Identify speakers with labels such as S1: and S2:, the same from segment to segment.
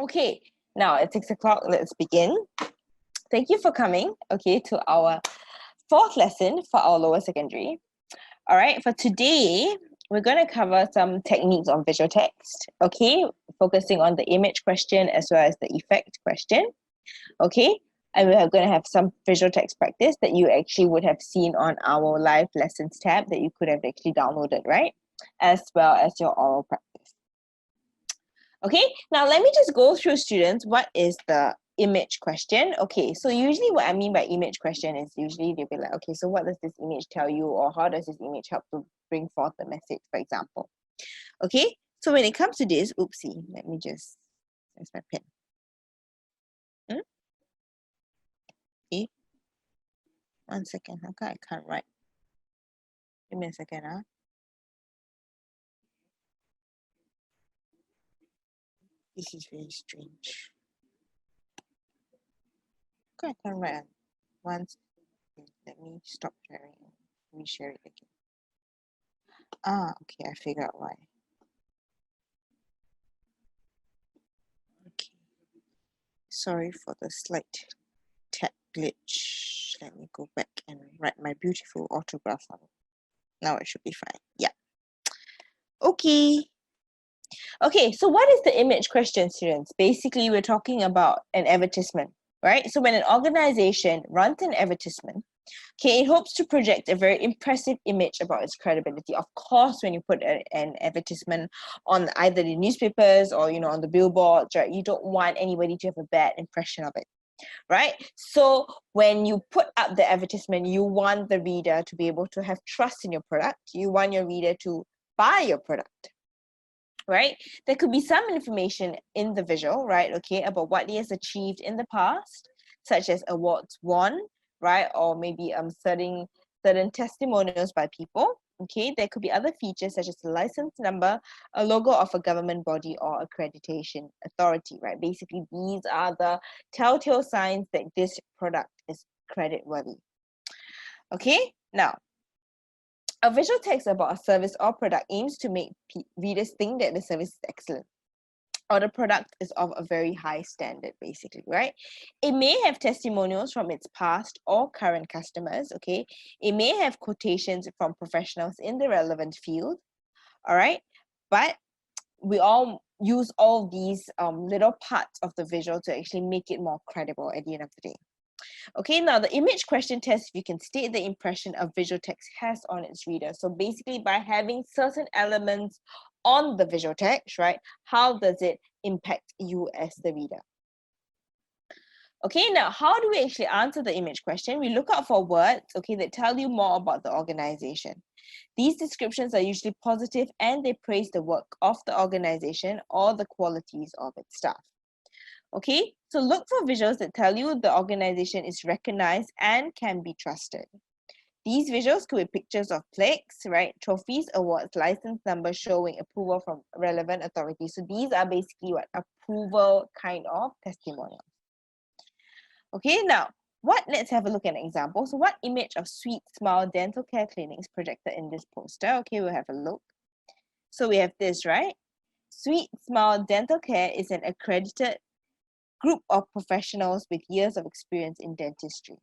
S1: Okay, now it's 6 o'clock. Let's begin. Thank you for coming, okay, to our fourth lesson for our lower secondary. All right, for today, we're going to cover some techniques on visual text, okay, focusing on the image question as well as the effect question, okay, and we're going to have some visual text practice that you actually would have seen on our live lessons tab that you could have actually downloaded, right, as well as your oral practice. Okay, now let me just go through, students, what is the image question. Okay, so usually what I mean by image question is usually they'll be like, okay, so what does this image tell you, or how does this image help to bring forth the message, for example. Okay, so when it comes to this, oopsie, let me just, there's my pen. Okay, 1 second, how come I can't write? Give me a second, huh? This is very strange. How come I can't write? Once, let me stop sharing, reshare it again. Okay, I figured out why. Okay, sorry for the slight tab glitch. Let me go back and write my beautiful autograph on it. Now it should be fine. Yeah. Okay. Okay, so what is the image question, students? Basically, we're talking about an advertisement, right? So when an organization runs an advertisement, okay, it hopes to project a very impressive image about its credibility. Of course, when you put an advertisement on either the newspapers or, on the billboards, right, you don't want anybody to have a bad impression of it, right? So when you put up the advertisement, you want the reader to be able to have trust in your product. You want your reader to buy your product, right? There could be some information in the visual, right, okay, about what he has achieved in the past, such as awards won, right, or maybe certain testimonials by people. Okay, there could be other features such as a license number, a logo of a government body or accreditation authority, right? Basically, these are the telltale signs that this product is creditworthy. Okay, now, a visual text about a service or product aims to make readers think that the service is excellent or the product is of a very high standard, basically, right? It may have testimonials from its past or current customers, okay? It may have quotations from professionals in the relevant field, all right? But we all use all these little parts of the visual to actually make it more credible at the end of the day. Okay, now the image question test, you can state the impression a visual text has on its reader. So basically, by having certain elements on the visual text, right, how does it impact you as the reader? Okay, now how do we actually answer the image question? We look out for words, okay, that tell you more about the organization. These descriptions are usually positive and they praise the work of the organization or the qualities of its staff. Okay, so look for visuals that tell you the organization is recognized and can be trusted. These visuals could be pictures of plaques, right? Trophies, awards, license numbers showing approval from relevant authorities. So these are basically what approval kind of testimonials. Okay, now let's have a look at an example. So what image of Sweet Smile Dental Care Clinic is projected in this poster? Okay, we'll have a look. So we have this, right? Sweet Smile Dental Care is an accredited group of professionals with years of experience in dentistry.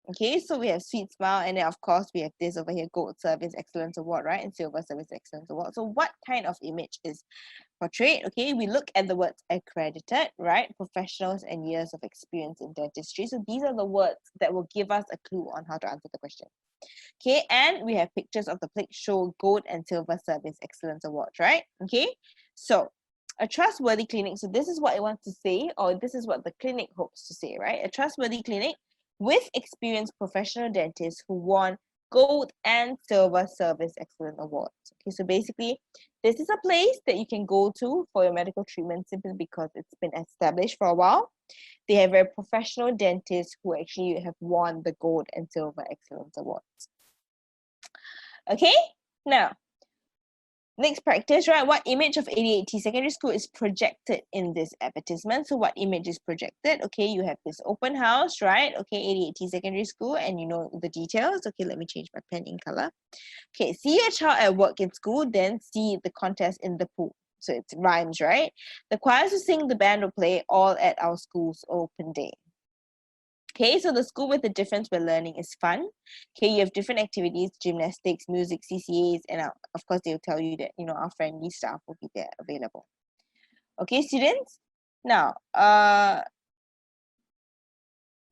S1: Okay, so we have Sweet Smile, and then of course we have this over here, Gold Service Excellence Award, right? And Silver Service Excellence Award. So what kind of image is portrayed? Okay, we look at the words accredited, right? Professionals and years of experience in dentistry. So these are the words that will give us a clue on how to answer the question. Okay, and we have pictures of the plate show Gold and Silver Service Excellence Awards, right? Okay, so a trustworthy clinic, so this is what it wants to say, or this is what the clinic hopes to say, right? A trustworthy clinic with experienced professional dentists who won Gold and Silver Service Excellence Awards. Okay, so basically, this is a place that you can go to for your medical treatment simply because it's been established for a while. They have very professional dentists who actually have won the Gold and Silver Excellence Awards. Okay, now, next practice, right? What image of 88T Secondary School is projected in this advertisement? So what image is projected? Okay, you have this open house, right? Okay, 88T Secondary School, and you know the details. Okay, let me change my pen in color. Okay, see your child at work in school, then see the contest in the pool. So it rhymes, right? The choirs will sing, the band will play, all at our school's open day. Okay, so the school with the difference where learning is fun. Okay, you have different activities, gymnastics, music, CCAs, and of course they'll tell you that, our friendly staff will be there available. Okay, students? Now,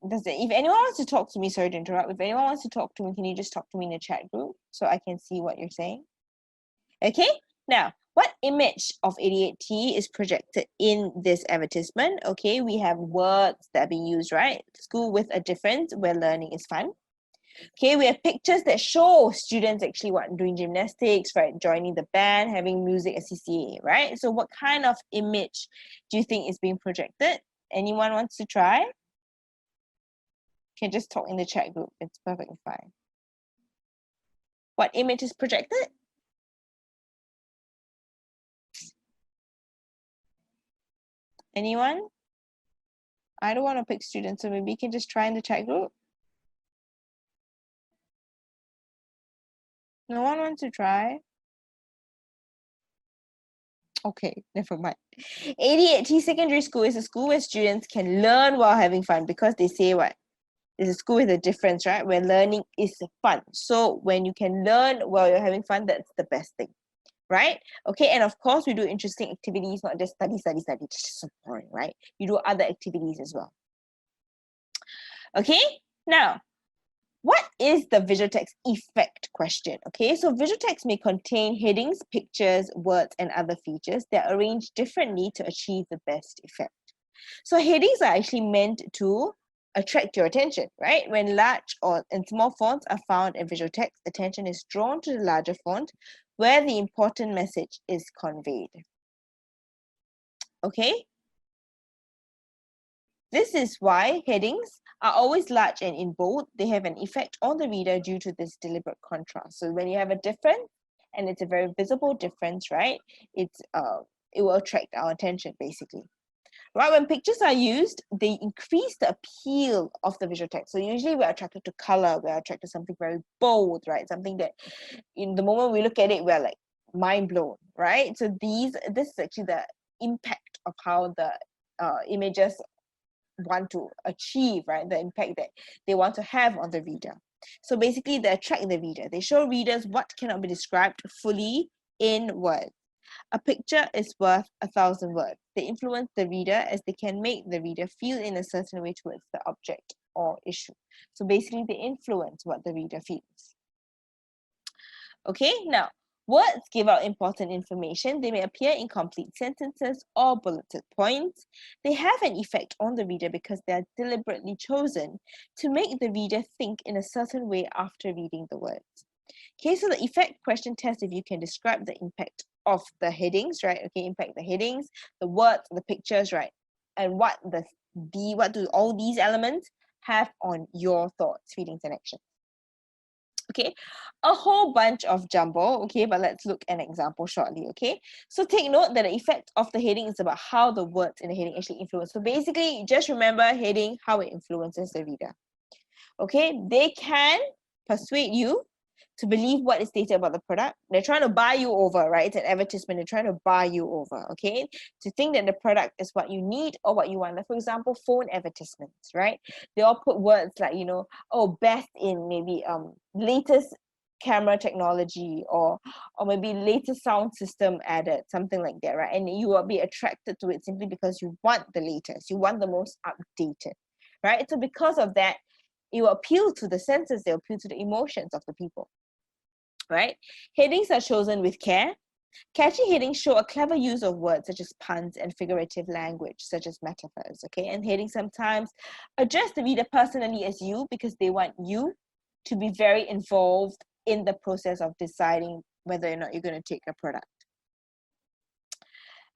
S1: if anyone wants to talk to me, sorry to interrupt, if anyone wants to talk to me, can you just talk to me in the chat group so I can see what you're saying? Okay, now, what image of 88T is projected in this advertisement? Okay, we have words that are being used, right? School with a difference where learning is fun. Okay, we have pictures that show students actually doing gymnastics, right? Joining the band, having music at CCA, right? So what kind of image do you think is being projected? Anyone wants to try? You can just talk in the chat group. It's perfectly fine. What image is projected? Anyone? I don't want to pick students, so maybe you can just try in the chat group. No one wants to try? Okay, never mind. 88T Secondary School is a school where students can learn while having fun, because they say what? It's a school with a difference, right? Where learning is fun. So when you can learn while you're having fun, that's the best thing, right? Okay, and of course we do interesting activities, not just study. It's just so boring, right? You do other activities as well. Okay, now, what is the visual text effect question? Okay, so visual text may contain headings, pictures, words, and other features that are arranged differently to achieve the best effect. So headings are actually meant to attract your attention, right? When large and small fonts are found in visual text, attention is drawn to the larger font where the important message is conveyed. Okay? This is why headings are always large and in bold. They have an effect on the reader due to this deliberate contrast. So when you have a difference, and it's a very visible difference, right? It will attract our attention, basically. Right, when pictures are used, they increase the appeal of the visual text. So usually we're attracted to color, we're attracted to something very bold, right? Something that in the moment we look at it, we're like mind blown, right? So this is actually the impact of how the images want to achieve, right? The impact that they want to have on the reader. So basically they attract the reader. They show readers what cannot be described fully in words. A picture is worth 1,000 words. They influence the reader as they can make the reader feel in a certain way towards the object or issue. So basically they influence what the reader feels. Okay, now, words give out important information. They may appear in complete sentences or bulleted points. They have an effect on the reader because they are deliberately chosen to make the reader think in a certain way after reading the words. Okay, so the effect question tests if you can describe the impact of the headings, right? Okay, impact the headings, the words, the pictures, right? And what do all these elements have on your thoughts, feelings, and actions? Okay, a whole bunch of jumble, okay, but let's look at an example shortly, okay? So take note that the effect of the heading is about how the words in the heading actually influence. So basically, just remember heading, how it influences the reader. Okay, they can persuade you to believe what is stated about the product. They're trying to buy you over, right? It's an advertisement. They're trying to buy you over, okay? To think that the product is what you need or what you want. Like, for example, phone advertisements, right? They all put words like, oh, best in maybe latest camera technology or maybe latest sound system added, something like that, right? And you will be attracted to it simply because you want the latest, you want the most updated, right? So because of that, it will appeal to the senses, they appeal to the emotions of the people, right? Headings are chosen with care. Catchy headings show a clever use of words such as puns and figurative language, such as metaphors, okay? And headings sometimes address the reader personally as you because they want you to be very involved in the process of deciding whether or not you're going to take a product.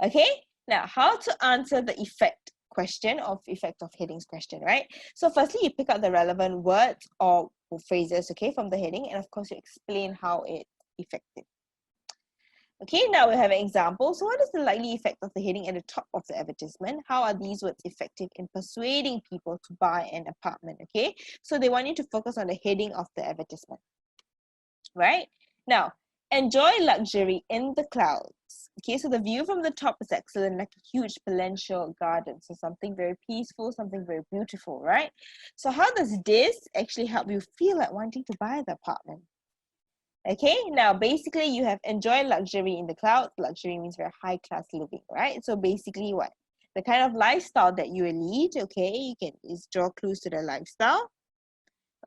S1: Okay, now how to answer the effect of headings question, right? So firstly, you pick out the relevant words or phrases, okay, from the heading, and of course you explain how it's effective. Okay, now we have an example. So what is the likely effect of the heading at the top of the advertisement? How are these words effective in persuading people to buy an apartment? Okay, so they want you to focus on the heading of the advertisement, right? Now, Enjoy luxury in the clouds. Okay, so the view from the top is excellent, like a huge palatial garden. So something very peaceful, something very beautiful, right? So how does this actually help you feel like wanting to buy the apartment? Okay, now basically you have enjoy luxury in the clouds. Luxury means very high class living, right? So basically what? The kind of lifestyle that you lead, okay, you can is draw clues to the lifestyle.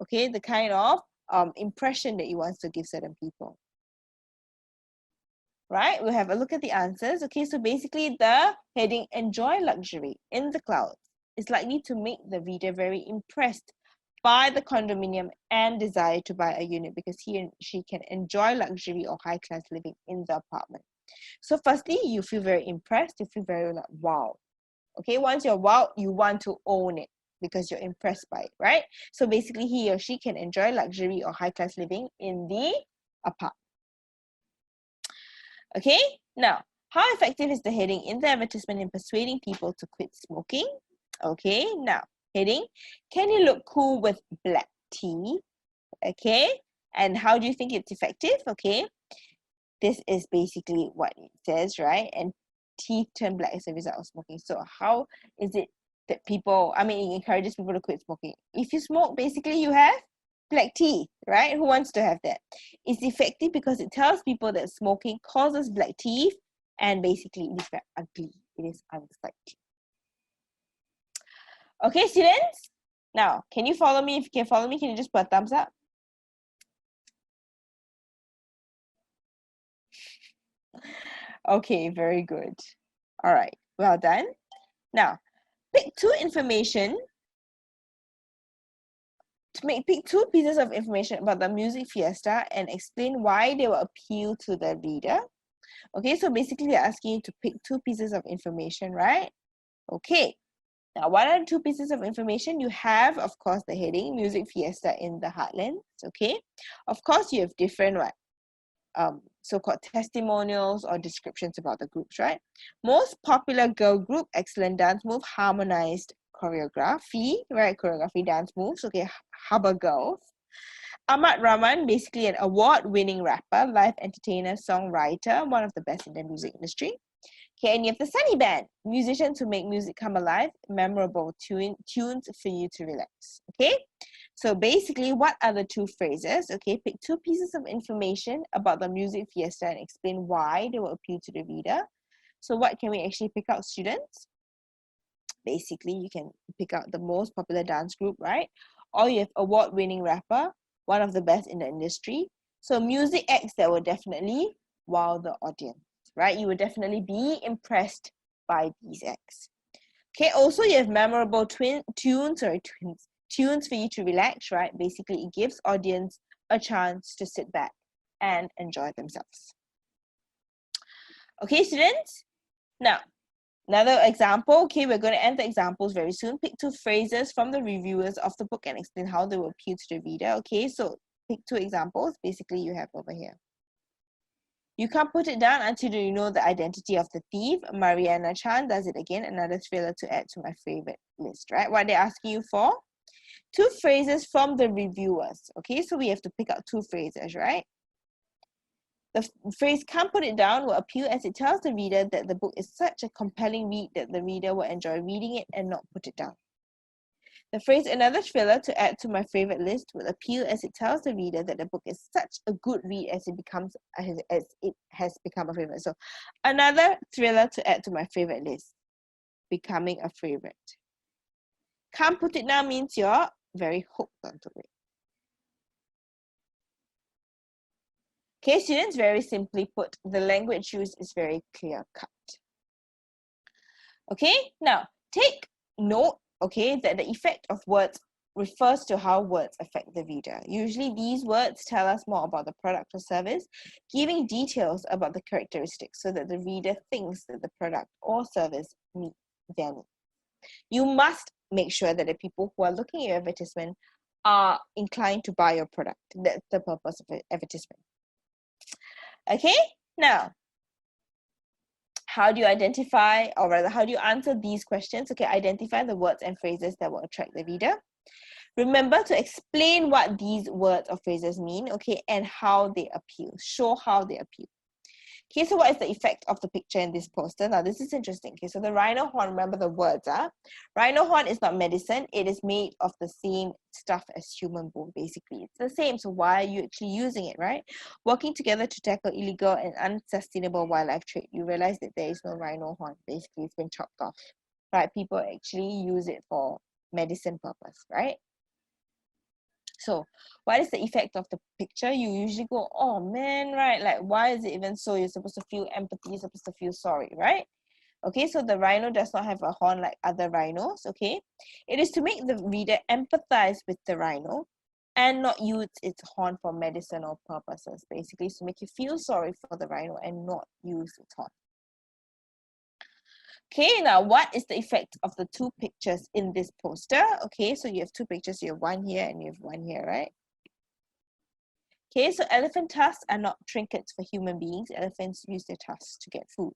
S1: Okay, the kind of impression that you want to give certain people. Right, we'll have a look at the answers. Okay, so basically the heading enjoy luxury in the clouds is likely to make the reader very impressed by the condominium and desire to buy a unit because he and she can enjoy luxury or high class living in the apartment. So firstly, you feel very impressed, you feel very like wow. Okay, once you're wow, you want to own it because you're impressed by it, right? So basically he or she can enjoy luxury or high class living in the apartment. Okay, now, how effective is the heading in the advertisement in persuading people to quit smoking? Okay, now, heading, can you look cool with black tea? Okay, and how do you think it's effective? Okay, this is basically what it says, right? And teeth turn black as a result of smoking. So how is it that people, I mean, it encourages people to quit smoking? If you smoke, basically you have black tea, right? Who wants to have that? It's effective because it tells people that smoking causes black teeth and basically it is very ugly. It is unsightly. Okay, students? Now, can you follow me? If you can follow me, can you just put a thumbs up? Okay, very good. All right, well done. Now, pick two pieces of information about the music fiesta and explain why they will appeal to the reader. Okay, so basically they're asking you to pick two pieces of information, right? Okay, now what are the two pieces of information? You have, of course, the heading, Music Fiesta in the Heartlands, okay? Of course, you have different so-called testimonials or descriptions about the groups, right? Most popular girl group, excellent dance move, harmonized choreography, right? Choreography, dance moves, okay, Hubba Girls. Ahmad Rahman, basically an award-winning rapper, live entertainer, songwriter, one of the best in the music industry. Okay, and you have the Sunny Band, musicians who make music come alive, memorable tunes for you to relax. Okay, so basically, what are the two phrases? Okay, pick two pieces of information about the music fiesta and explain why they will appeal to the reader. So what can we actually pick out, students? Basically, you can pick out the most popular dance group, right? Or you have award-winning rapper, one of the best in the industry. So music acts that will definitely wow the audience, right? You will definitely be impressed by these acts. Okay, also you have memorable tunes for you to relax, right? Basically, it gives audience a chance to sit back and enjoy themselves. Okay, students? Now, another example, okay, we're going to end the examples very soon. Pick two phrases from the reviewers of the book and explain how they will appeal to the reader. Okay, so pick two examples. Basically, you have over here. You can't put it down until you know the identity of the thief. Mariana Chan does it again. Another thriller to add to my favorite list, right? What they're asking you for? Two phrases from the reviewers. Okay, so we have to pick out two phrases, right? The phrase "can't put it down" will appeal as it tells the reader that the book is such a compelling read that the reader will enjoy reading it and not put it down. The phrase "another thriller to add to my favorite list" will appeal as it tells the reader that the book is such a good read as it has become a favorite. So, another thriller to add to my favorite list, becoming a favorite. Can't put it down means you're very hooked onto it. Okay, students, very simply put, the language used is very clear cut. Okay, now take note, okay, that the effect of words refers to how words affect the reader. Usually these words tell us more about the product or service, giving details about the characteristics so that the reader thinks that the product or service meets their needs. You must make sure that the people who are looking at your advertisement are inclined to buy your product. That's the purpose of advertisement. Okay, now, how do you identify, or rather, how do you answer these questions? Okay, identify the words and phrases that will attract the reader. Remember to explain what these words or phrases mean, okay, and how they appeal. Show how they appeal. Okay, so what is the effect of the picture in this poster? Now, this is interesting. Okay, so the rhino horn, remember the words, rhino horn is not medicine. It is made of the same stuff as human bone, basically. It's the same, so why are you actually using it, right? Working together to tackle illegal and unsustainable wildlife trade. You realize that there is no rhino horn. Basically, it's been chopped off, right? People actually use it for medicine purpose, right? So what is the effect of the picture? You usually go, oh man, right? Like, why is it even so? You're supposed to feel empathy, you're supposed to feel sorry, right? Okay, so the rhino does not have a horn like other rhinos, okay? It is to make the reader empathize with the rhino and not use its horn for medicinal purposes. Basically, to make you feel sorry for the rhino and not use its horn. Okay, now what is the effect of the two pictures in this poster? Okay, so you have two pictures, you have one here and you have one here, right? Okay, so elephant tusks are not trinkets for human beings. Elephants use their tusks to get food.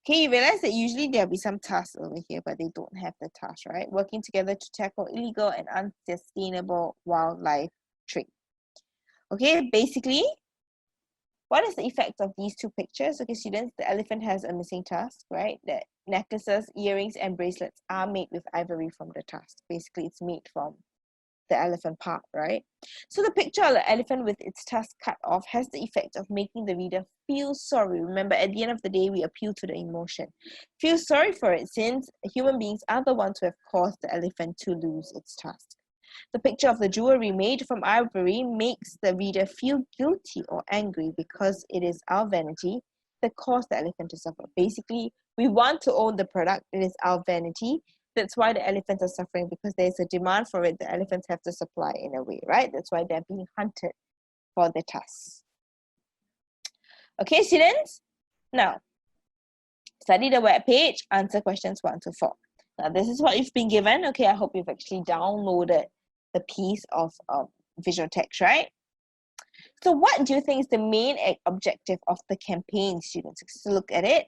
S1: Okay, you realize that usually there'll be some tusks over here, but they don't have the tusks, right? Working together to tackle illegal and unsustainable wildlife trade. Okay, basically, what is the effect of these two pictures? Okay, students, the elephant has a missing tusk, right? The necklaces, earrings, and bracelets are made with ivory from the tusk. Basically, it's made from the elephant part, right? So the picture of the elephant with its tusk cut off has the effect of making the reader feel sorry. Remember, at the end of the day, we appeal to the emotion. Feel sorry for it since human beings are the ones who have caused the elephant to lose its tusk. The picture of the jewelry made from ivory makes the reader feel guilty or angry because it is our vanity that caused the elephant to suffer. Basically, we want to own the product, it is our vanity. That's why the elephants are suffering, because there's a demand for it. The elephants have to supply in a way, right? That's why they're being hunted for their tusks. Okay, students? Now, study the web page, answer questions 1 to 4. Now, this is what you've been given. Okay, I hope you've actually downloaded the piece of visual text, right? So what do you think is the main objective of the campaign, students? So look at it.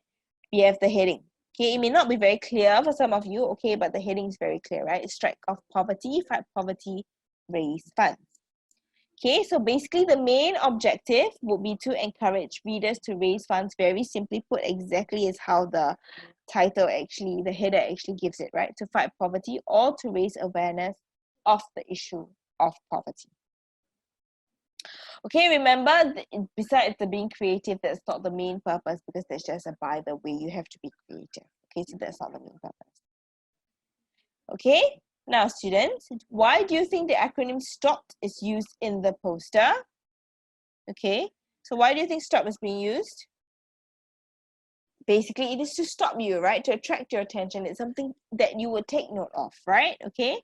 S1: We have the heading. Okay, it may not be very clear for some of you, okay, but the heading is very clear, right? Strike off poverty, fight poverty, raise funds. Okay, so basically the main objective would be to encourage readers to raise funds, very simply put, exactly as how the title actually, the header actually gives it, right? To fight poverty or to raise awareness of the issue of poverty. Okay, remember, besides the being creative, that's not the main purpose, because there's just a by the way, you have to be creative. Okay, so that's not the main purpose. Okay, now students, why do you think the acronym STOP is used in the poster? Okay, so why do you think STOP is being used? Basically, it is to stop you, right? To attract your attention. It's something that you would take note of, right? Okay,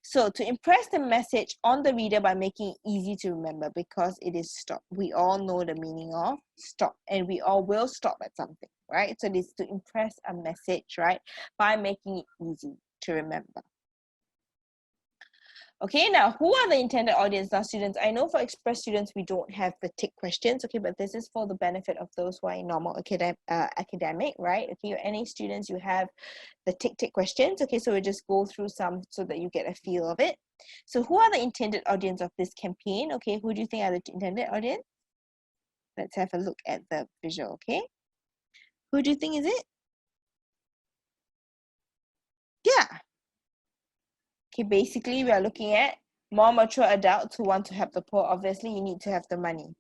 S1: so to impress the message on the reader by making it easy to remember, because it is stop. We all know the meaning of stop, and we all will stop at something, right? So it is to impress a message, right? By making it easy to remember. Okay, now who are the intended audience? Now, students, I know for express students we don't have the tick questions, okay, but this is for the benefit of those who are in normal academic, right? Okay, your NA students, you have the tick questions, okay, so we'll just go through some so that you get a feel of it. So who are the intended audience of this campaign? Okay, who do you think are the intended audience? Let's have a look at the visual, okay? Who do you think is it? Yeah. Okay, basically we are looking at more mature adults who want to help the poor. Obviously, you need to have the money,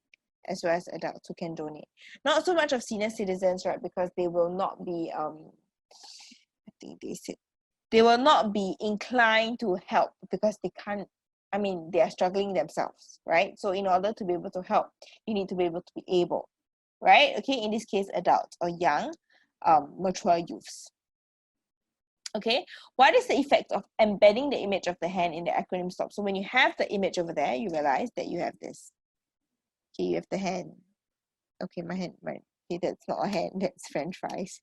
S1: as well as adults who can donate. Not so much of senior citizens, right? Because they will not be, I think they said, they will not be inclined to help because they can't, I mean, they are struggling themselves, right? So in order to be able to help, you need to be able to be able, right? Okay, in this case, adults or young, mature youths. Okay, what is the effect of embedding the image of the hand in the acronym STOP? So when you have the image over there, you realize that you have this. Okay, you have the hand. Okay, my hand, right? Okay, that's not a hand, that's French fries.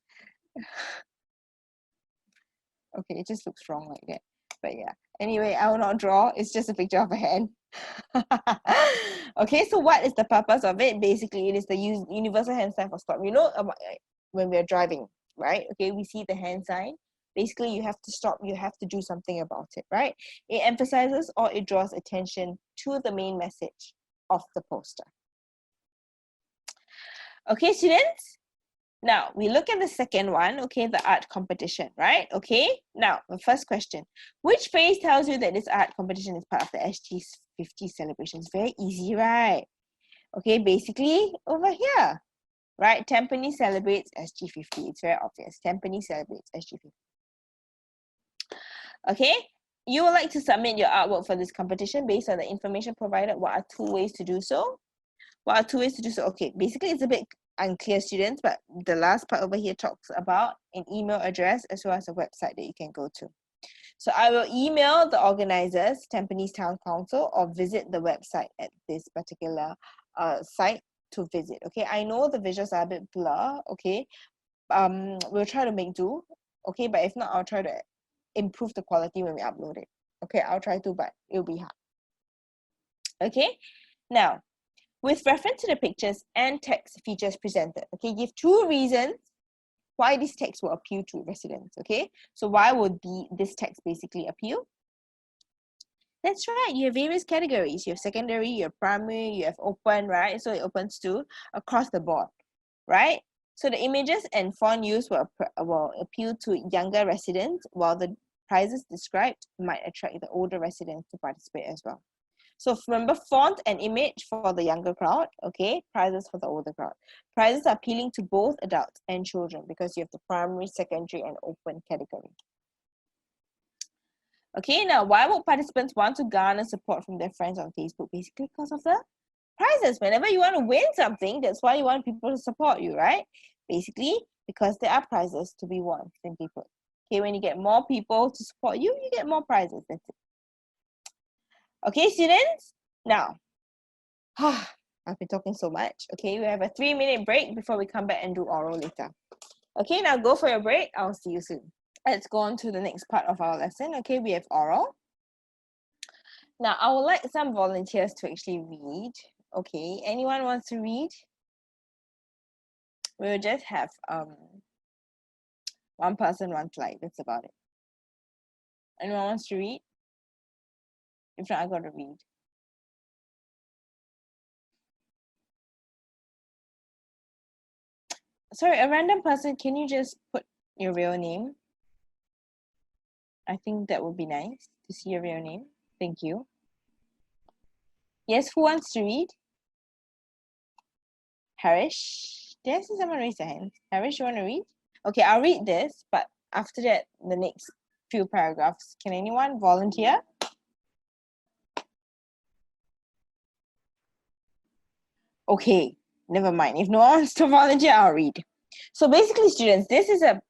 S1: Okay, it just looks wrong like that. But yeah, anyway, I will not draw. It's just a picture of a hand. Okay, so what is the purpose of it? Basically, it is the universal hand sign for stop. You know, when we're driving, right? Okay, we see the hand sign. Basically, you have to stop, you have to do something about it, right? It emphasizes or it draws attention to the main message of the poster. Okay, students? Now, we look at the second one, okay, the art competition, right? Okay, now, the first question. Which phrase tells you that this art competition is part of the SG50 celebration? It's very easy, right? Okay, basically, over here, right? Tampines celebrates SG50. It's very obvious. Tampines celebrates SG50. Okay, you would like to submit your artwork for this competition based on the information provided. What are two ways to do so? What are two ways to do so? Okay, basically it's a bit unclear, students, but the last part over here talks about an email address as well as a website that you can go to. So I will email the organizers, Tampines Town Council, or visit the website at this particular site to visit. Okay, I know the visuals are a bit blur. Okay, we'll try to make do. Okay, but if not, I'll try to improve the quality when we upload it. Okay, I'll try to, but it'll be hard. Okay, now with reference to the pictures and text features presented, okay, give two reasons why this text will appeal to residents. Okay, so why would this text basically appeal? That's right, you have various categories. You have secondary, you have primary, you have open, right? So it opens to across the board, right? So the images and font use will appeal to younger residents, while the prizes described might attract the older residents to participate as well. So remember, font and image for the younger crowd, okay? Prizes for the older crowd. Prizes are appealing to both adults and children because you have the primary, secondary, and open category. Okay, now why would participants want to garner support from their friends on Facebook? Basically because of the prizes. Whenever you want to win something, that's why you want people to support you, right? Basically, because there are prizes to be won, simply put. Okay, when you get more people to support you, you get more prizes. That's it. Okay, students? Now, I've been talking so much. Okay, we have a 3-minute break before we come back and do oral later. Okay, now go for your break. I'll see you soon. Let's go on to the next part of our lesson. Okay, we have oral. Now, I would like some volunteers to actually read. Okay, anyone wants to read? We'll just have one person, one slide. That's about it. Anyone wants to read? If not, I got to read. Sorry, a random person, can you just put your real name? I think that would be nice to see your real name. Thank you. Yes, who wants to read? Harish? Did I see someone raise their hand? Harish, you want to read? Okay, I'll read this, but after that, the next few paragraphs. Can anyone volunteer? Okay, never mind. If no one wants to volunteer, I'll read. So basically, students, this is a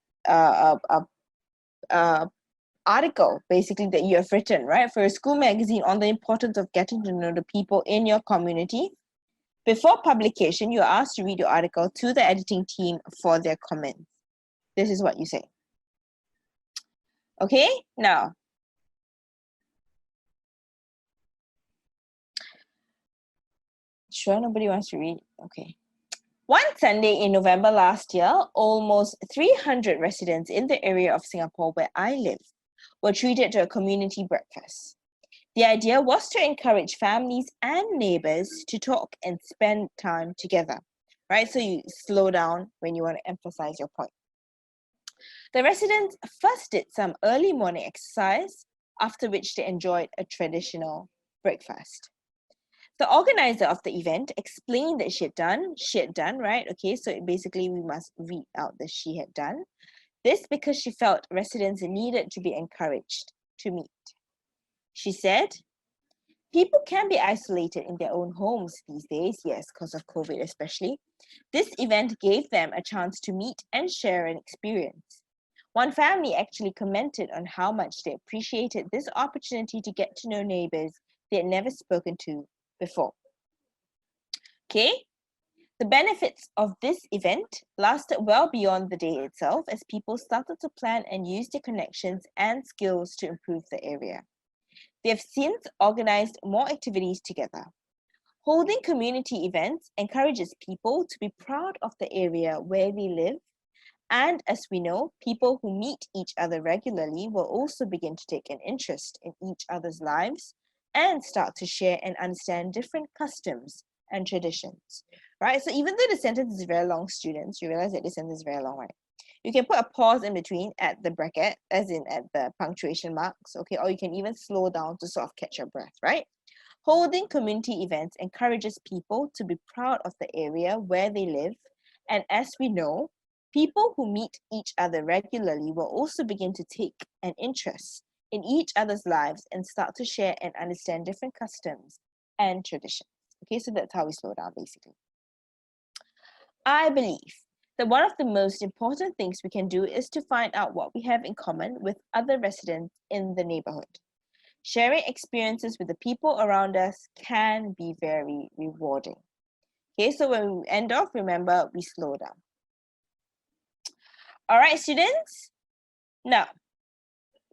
S1: article basically that you have written, right, for a school magazine on the importance of getting to know the people in your community. Before publication, you're asked to read your article to the editing team for their comments. This is what you say. Okay, now. Sure, nobody wants to read? Okay. One Sunday in November last year, almost 300 residents in the area of Singapore where I live were treated to a community breakfast. The idea was to encourage families and neighbors to talk and spend time together, right? So you slow down when you want to emphasize your point. The residents first did some early morning exercise, after which they enjoyed a traditional breakfast. The organizer of the event explained that she had done, right? Okay, so basically we must read out that she had done. This because she felt residents needed to be encouraged to meet. She said, people can be isolated in their own homes these days, yes, because of COVID especially. This event gave them a chance to meet and share an experience. One family actually commented on how much they appreciated this opportunity to get to know neighbors they had never spoken to before. Okay, the benefits of this event lasted well beyond the day itself as people started to plan and use their connections and skills to improve the area. They have since organized more activities together. Holding community events encourages people to be proud of the area where they live And as we know, people who meet each other regularly will also begin to take an interest in each other's lives and start to share and understand different customs and traditions, right? So even though the sentence is very long, students, you realize that the sentence is very long, right? You can put a pause in between at the bracket, as in at the punctuation marks, okay? Or you can even slow down to sort of catch your breath, right? Holding community events encourages people to be proud of the area where they live. And as we know, people who meet each other regularly will also begin to take an interest in each other's lives and start to share and understand different customs and traditions. Okay, so that's how we slow down basically. I believe that one of the most important things we can do is to find out what we have in common with other residents in the neighborhood. Sharing experiences with the people around us can be very rewarding. Okay, so when we end off, remember we slow down. All right, students. Now,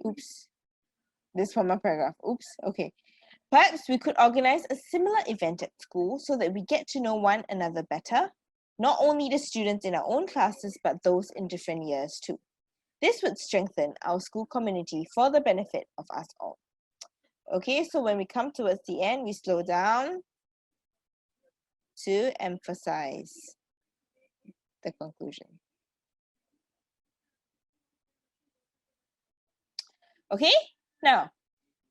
S1: oops, this from my paragraph. Oops, okay. Perhaps we could organize a similar event at school so that we get to know one another better, not only the students in our own classes, but those in different years too. This would strengthen our school community for the benefit of us all. Okay, so when we come towards the end, we slow down to emphasize the conclusion. Okay, now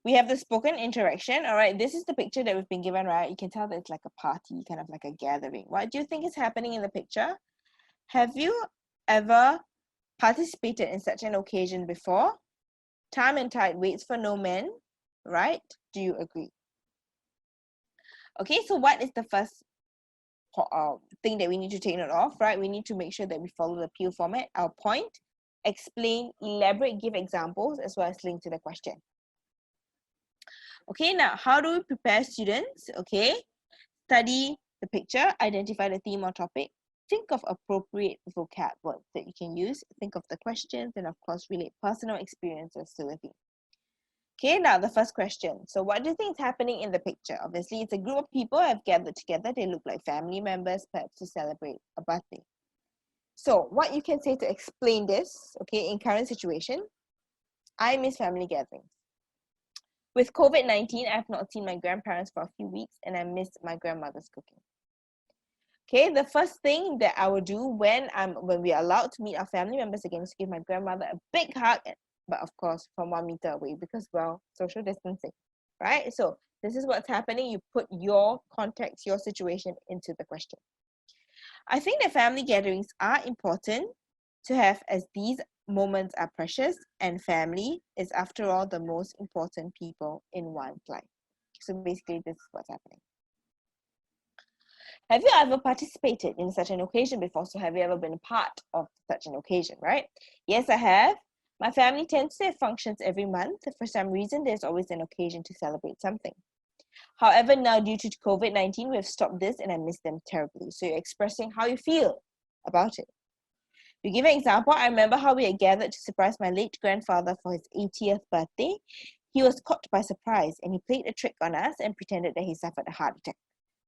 S1: we have the spoken interaction. All right, this is the picture that we've been given, right? You can tell that it's like a party, kind of like a gathering. What do you think is happening in the picture? Have you ever participated in such an occasion before? Time and tide waits for no man, right? Do you agree? Okay, so what is the first thing that we need to take note of, right? We need to make sure that we follow the PO format. Our point, explain, elaborate, give examples, as well as link to the question. Okay, now how do we prepare students? Okay, study the picture, identify the theme or topic, think of appropriate vocab words that you can use, think of the questions, and of course relate personal experiences to the theme. Okay, now the first question. So what do you think is happening in the picture? Obviously, it's a group of people have gathered together. They look like family members, perhaps to celebrate a birthday. So what you can say to explain this, okay, in current situation, I miss family gatherings. With COVID-19, I've not seen my grandparents for a few weeks and I miss my grandmother's cooking. Okay, the first thing that I will do when we're allowed to meet our family members again is give my grandmother a big hug, but of course from 1 meter away because, well, social distancing, right? So this is what's happening. You put your context, your situation into the question. I think that family gatherings are important to have as these moments are precious and family is after all the most important people in one's life. So basically this is what's happening. Have you ever participated in such an occasion before? So have you ever been a part of such an occasion, right? Yes, I have. My family tends to have functions every month. For some reason, there's always an occasion to celebrate something. However, now due to COVID-19, we've stopped this and I miss them terribly. So you're expressing how you feel about it. To give an example, I remember how we had gathered to surprise my late grandfather for his 80th birthday. He was caught by surprise and he played a trick on us and pretended that he suffered a heart attack.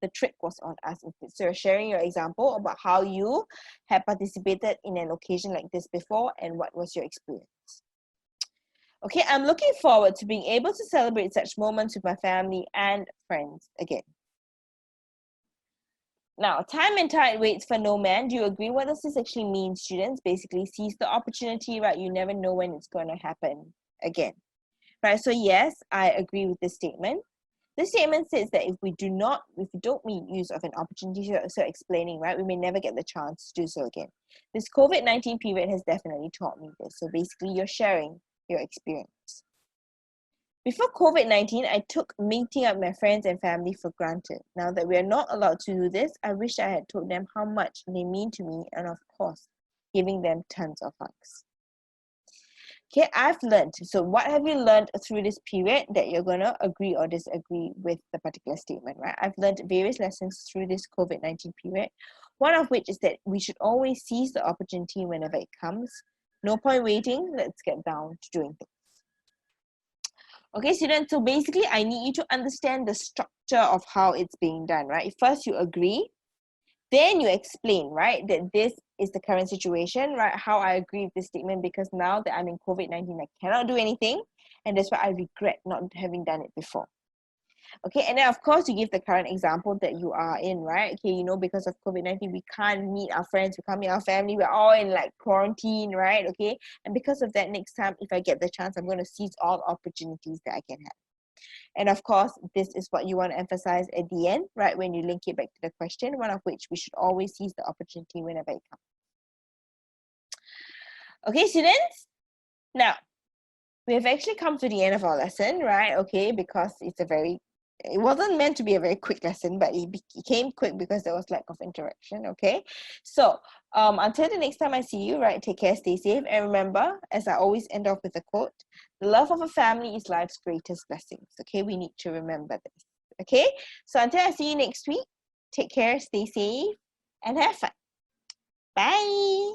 S1: The trick was on us instead. So you're sharing your example about how you have participated in an occasion like this before and what was your experience. Okay, I'm looking forward to being able to celebrate such moments with my family and friends again. Now, time and tide waits for no man. Do you agree? What does this actually mean, students? Basically, seize the opportunity, right? You never know when it's going to happen again. Right, so yes, I agree with this statement. This statement says that if we don't make use of an opportunity, so explaining, right, we may never get the chance to do so again. This COVID-19 period has definitely taught me this. So basically, you're sharing your experience. Before COVID-19, I took meeting up with my friends and family for granted. Now that we are not allowed to do this, I wish I had told them how much they mean to me and of course, giving them tons of hugs. Okay, I've learned. So what have you learned through this period that you're going to agree or disagree with the particular statement, right? I've learned various lessons through this COVID-19 period. One of which is that we should always seize the opportunity whenever it comes. No point waiting. Let's get down to doing things. Okay, students, so basically I need you to understand the structure of how it's being done, right? First you agree, then you explain, right, that this is the current situation, right? How I agree with this statement, because now that I'm in COVID-19, I cannot do anything. And that's why I regret not having done it before. Okay, and then of course you give the current example that you are in, right? Okay, you know, because of COVID-19, we can't meet our friends, we can't meet our family, we're all in like quarantine, right? Okay, and because of that, next time if I get the chance, I'm going to seize all opportunities that I can have. And of course, this is what you want to emphasize at the end, right? When you link it back to the question, one of which we should always seize the opportunity whenever it comes. Okay, students? Now, we have actually come to the end of our lesson, right? Okay, because it wasn't meant to be a very quick lesson, but it became quick because there was lack of interaction, okay? So, until the next time I see you, right, take care, stay safe, and remember, as I always end off with a quote, the love of a family is life's greatest blessings, okay? We need to remember this, okay? So until I see you next week, take care, stay safe, and have fun. Bye!